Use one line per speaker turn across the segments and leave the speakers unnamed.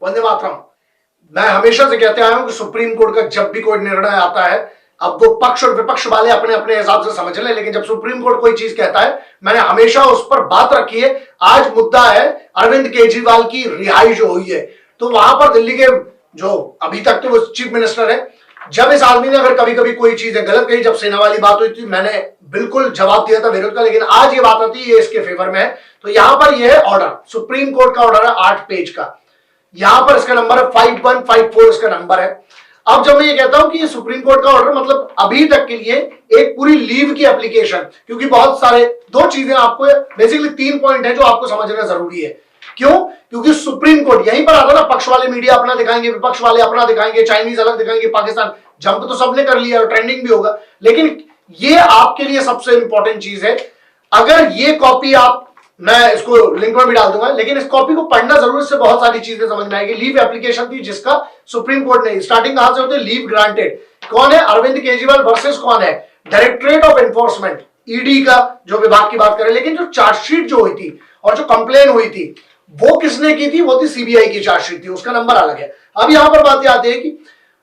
वंदे मातरम। मैं हमेशा से कहते आया हूं कि सुप्रीम कोर्ट का जब भी कोई निर्णय आता है, अब वो पक्ष और विपक्ष वाले अपने अपने हिसाब से समझ लें, लेकिन जब सुप्रीम कोर्ट कोई चीज कहता है, मैंने हमेशा उस पर बात रखी है। आज मुद्दा है अरविंद केजरीवाल की रिहाई जो हुई है, तो वहां पर दिल्ली के जो अभी तक तो वो चीफ मिनिस्टर है, जब इस आदमी ने अगर कभी कभी कोई चीजें गलत कही, जब सेना वाली बात हुई थी, मैंने बिल्कुल जवाब दिया था विरोध का, लेकिन आज ये बात आती है ये इसके फेवर में है। तो यहां पर यह है ऑर्डर, सुप्रीम कोर्ट का ऑर्डर है 8 पेज का, यहां पर इसका नंबर है 5154 इसका नंबर है। अब जब मैं ये कहता हूं कि ये सुप्रीम कोर्ट का ऑर्डर मतलब अभी तक के लिए एक पूरी लीव की एप्लीकेशन, क्योंकि बहुत सारे दो चीजें आपको बेसिकली 3 पॉइंट है जो आपको समझना जरूरी है। क्यों? क्योंकि सुप्रीम कोर्ट यहीं पर आता ना, पक्ष वाले मीडिया अपना दिखाएंगे, विपक्ष वाले अपना दिखाएंगे, चाइनीज अलग दिखाएंगे, पाकिस्तान जंप तो सबने कर लिया और ट्रेंडिंग भी होगा, लेकिन ये आपके लिए सबसे इंपॉर्टेंट चीज है। अगर ये कॉपी आप, मैं इसको लिंक में भी डाल दूंगा, लेकिन इस कॉपी को पढ़ना जरूर, इससे बहुत सारी चीजें समझ में आएगी। लीव एप्लीकेशन थी जिसका सुप्रीम कोर्ट ने स्टार्टिंग कहां से होती है, लीव ग्रांटेड। कौन है? अरविंद केजरीवाल वर्सेस कौन है? डायरेक्टरेट ऑफ एनफोर्समेंट, ईडी का जो विभाग की बात करें। लेकिन जो चार्जशीट जो हुई थी और जो कंप्लेन हुई थी वो किसने की थी? वो थी सीबीआई की चार्जशीट थी, उसका नंबर अलग है। अब यहां पर बात आती है कि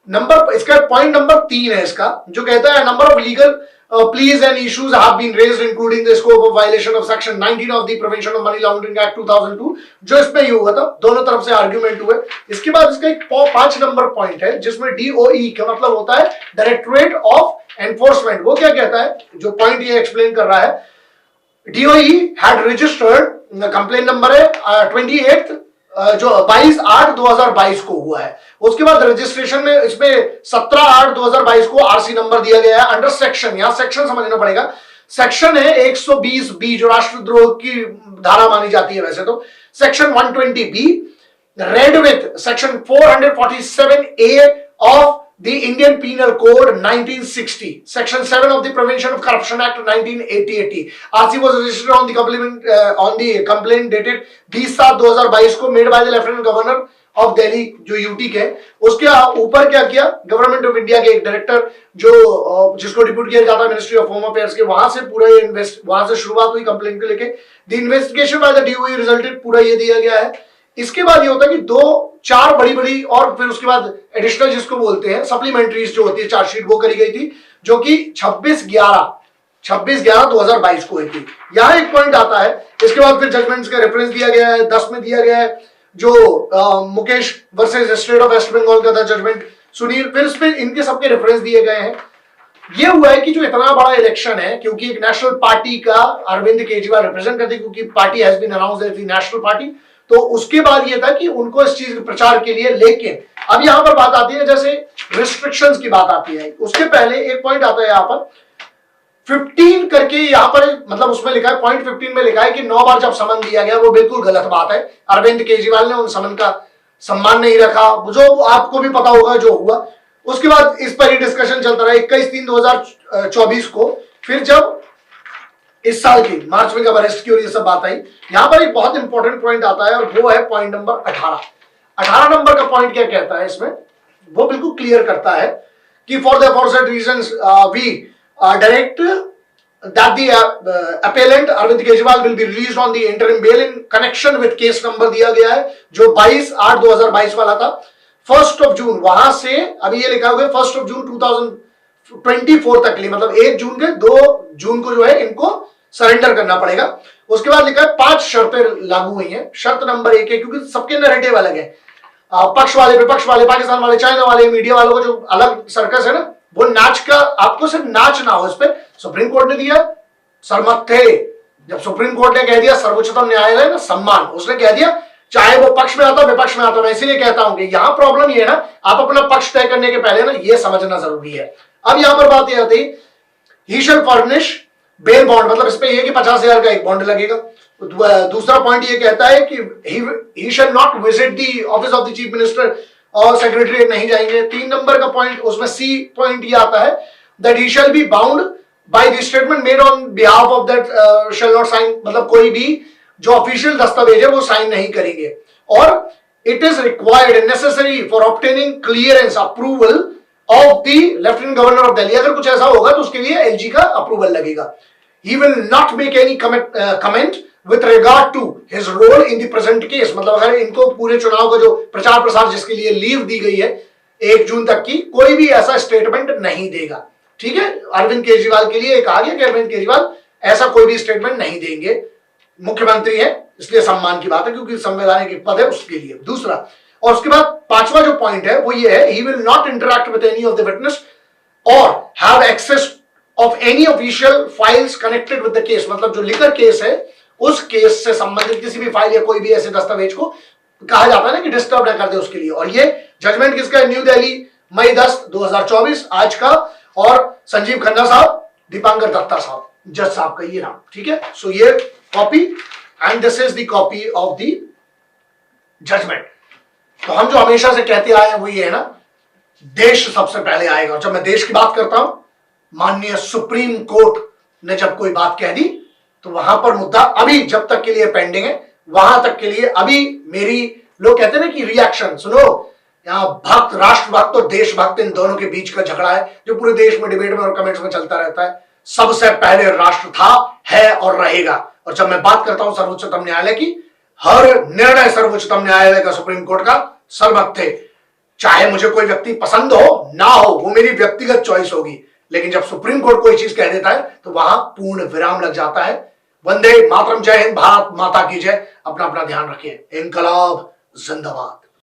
नंबर, इसका पॉइंट नंबर 3 है इसका, जो कहता है number of legal pleas and issues have been raised including the scope of violation of section 19 of the Prevention of Money Laundering Act 2002, जो इसमें ये हुआ था, दोनों तरफ से आर्ग्यूमेंट हुए। इसके बाद इसका एक 5 नंबर पॉइंट है जिसमें DOE का मतलब होता है डायरेक्टरेट ऑफ एनफोर्समेंट। वो क्या कहता है, जो पॉइंट ये एक्सप्लेन कर रहा है, DOE had registered, complain number है 28 जो 22/8/2022 को हुआ है। उसके बाद रजिस्ट्रेशन में इसमें 17/8/2022 को आरसी नंबर दिया गया है अंडर सेक्शन, यहां सेक्शन समझना पड़ेगा, सेक्शन है 120B जो राष्ट्रद्रोह की धारा मानी जाती है वैसे तो, section 120B red with section 447A of the Indian Penal Code 1960, Section 7 of the Prevention of Corruption Act 1980. RC was registered on the complaint dated 20/7/2022 को, made by the Lieutenant Governor of Delhi जो UT के। उसके ऊपर क्या किया, government of India के एक director जो जिसको डिप्यूट किया जाता है मिनिस्ट्री ऑफ होम अफेयर्स के, वहां से पूरा ये वहां से शुरुआत हुई कंप्लेंट को लेके। The investigation by the DOE resulted, पूरा ये दिया गया है। इसके बाद ये होता है कि 2-4 बड़ी और फिर उसके बाद एडिशनल जिसको बोलते हैं सप्लीमेंट्रीज जो होती है चार्जशीट, वो करी गई थी, जो कि 26/11/2022 को हुई थी। यहां एक पॉइंट आता है। इसके बाद फिर जजमेंट्स का रेफरेंस दिया गया है, 10 में दिया गया है जो Mukesh versus state of west Bengal का था जजमेंट, सुनील, फिर इस पे इनके सबके रेफरेंस दिए गए हैं। ये हुआ है कि जो इतना बड़ा इलेक्शन है, क्योंकि एक नेशनल पार्टी का अरविंद केजरीवाल रिप्रेजेंट करते, क्योंकि party has been announced as the national party, तो उसके बाद ये था कि उनको इस चीज के प्रचार के लिए, लेकिन अब यहां पर बात आती है जैसे रिस्ट्रिक्शंस की बात आती है, उसके पहले एक पॉइंट आता है यहां पर 15 करके, यहां पर मतलब उसमें लिखा है पॉइंट 15 में लिखा है कि 9 बार जब समन दिया गया, वो बिल्कुल गलत बात है। अरविंद केजरीवाल ने उन समन का सम्मान नहीं रखा, जो आपको भी पता होगा जो हुआ। उसके बाद इस पर ही डिस्कशन चलता रहा 21/3/2024 को। फिर जब इस साल की मार्च में जब अरेस्ट की और ये सब बात आई, यहां पर एक बहुत इंपॉर्टेंट पॉइंट आता है और वो है पॉइंट नंबर 18 नंबर का पॉइंट क्या कहता है इसमें, वो बिल्कुल क्लियर करता है कि for the aforesaid reasons we direct that the appellant Arvind Kejriwal will be released on the interim bail in connection with case number दिया गया है जो 22/8/2022 वाला था। 1 जून वहां से अभी ये लिखा हुआ है 1 जून 2024 तक के लिए, मतलब 1 जून के 2 जून को जो है इनको सरेंडर करना पड़ेगा। उसके बाद लिखा है 5 शर्तें लागू हुई हैं। शर्त नंबर 1 है, क्योंकि सबके नैरेटिव अलग है, पक्ष वाले, विपक्ष वाले, पाकिस्तान वाले, चाइना वाले, मीडिया वालों का जो अलग सर्कस है ना, वो नाच का, आपको सिर्फ नाच ना हो इस पे। सुप्रीम कोर्ट ने दिया सरमत थे, जब सुप्रीम कोर्ट ने कह दिया, सर्वोच्चतम न्यायालय ना सम्मान, उसने कह दिया चाहे वो पक्ष में आता विपक्ष में आता। मैं इसीलिए कहता हूं कि यहां प्रॉब्लम ये है ना, आप अपना पक्ष तय करने के पहले ना ये समझना जरूरी है। अब यहां पर बात यह आती, ही शैल फर्निश बेल बॉन्ड, मतलब इस पे ये कि 50,000 का एक बॉन्ड लगेगा। दूसरा पॉइंट ये कहता है कि he shall not visit the office of the chief minister और सेक्रेटरी नहीं जाएंगे। 3 नंबर का पॉइंट, उसमें सी पॉइंट ये आता है that he shall be bound by the statement made on behalf of that shall not sign, मतलब कोई भी जो ऑफिशियल दस्तावेज है वो साइन नहीं करेंगे। और it is required and necessary for obtaining clearance approval of the lieutenant governor of Delhi, अगर कुछ ऐसा होगा तो उसके लिए एलजी का अप्रूवल लगेगा। He will not make any comment with regard to his role in the present case, मतलब अगर इनको पूरे चुनाव का जो प्रचार प्रसार जिसके लिए लीव दी गई है 1 जून तक की, कोई भी ऐसा स्टेटमेंट नहीं देगा। ठीक है, अरविंद केजरीवाल के लिए कहा गया कि अरविंद केजरीवाल ऐसा कोई भी स्टेटमेंट नहीं देंगे, मुख्यमंत्री है इसलिए सम्मान की बात है क्योंकि संवैधानिक पद है उसके लिए। दूसरा, और उसके बाद 5वां जो पॉइंट है वो ये है, he will not interact with any of the witness और have access of any official files connected with the case, मतलब जो लिकर केस है उस केस से संबंधित किसी भी फाइल या कोई भी ऐसे दस्तावेज को कहा जाता है ना कि डिस्टर्ब ना कर दे उसके लिए। और ये जजमेंट किसका है? न्यू दिल्ली, मई 10, 2024 आज का, और संजीव खन्ना साहब, दीपांकर दत्ता साहब, जज साहब का ये नाम। ठीक है, सो ये copy and this is the copy of the judgment. तो हम जो हमेशा से कहते आए हैं वो ये है ना, देश सबसे पहले आएगा। और जब मैं देश की बात करता हूं, माननीय सुप्रीम कोर्ट ने जब कोई बात कह दी तो वहां पर मुद्दा अभी जब तक के लिए पेंडिंग है, वहां तक के लिए अभी मेरी, लोग कहते हैं ना कि रिएक्शन सुनो, यहां भक्त, राष्ट्रभक्त और देशभक्त, इन दोनों के बीच का झगड़ा है जो पूरे देश में डिबेट में और कमेंट्स में चलता रहता है। सबसे पहले राष्ट्र था, है और रहेगा। और जब मैं बात करता हूं सर्वोच्चतम न्यायालय की, हर निर्णय सर्वोच्चतम न्यायालय का, सुप्रीम कोर्ट का सर्वोच्च थे। चाहे मुझे कोई व्यक्ति पसंद हो ना हो, वो मेरी व्यक्तिगत चॉइस होगी, लेकिन जब सुप्रीम कोर्ट कोई चीज कह देता है तो वहां पूर्ण विराम लग जाता है। वंदे मातरम, जय हिंद, भारत माता की जय। अपना अपना ध्यान रखिए। इनकलाब जिंदाबाद।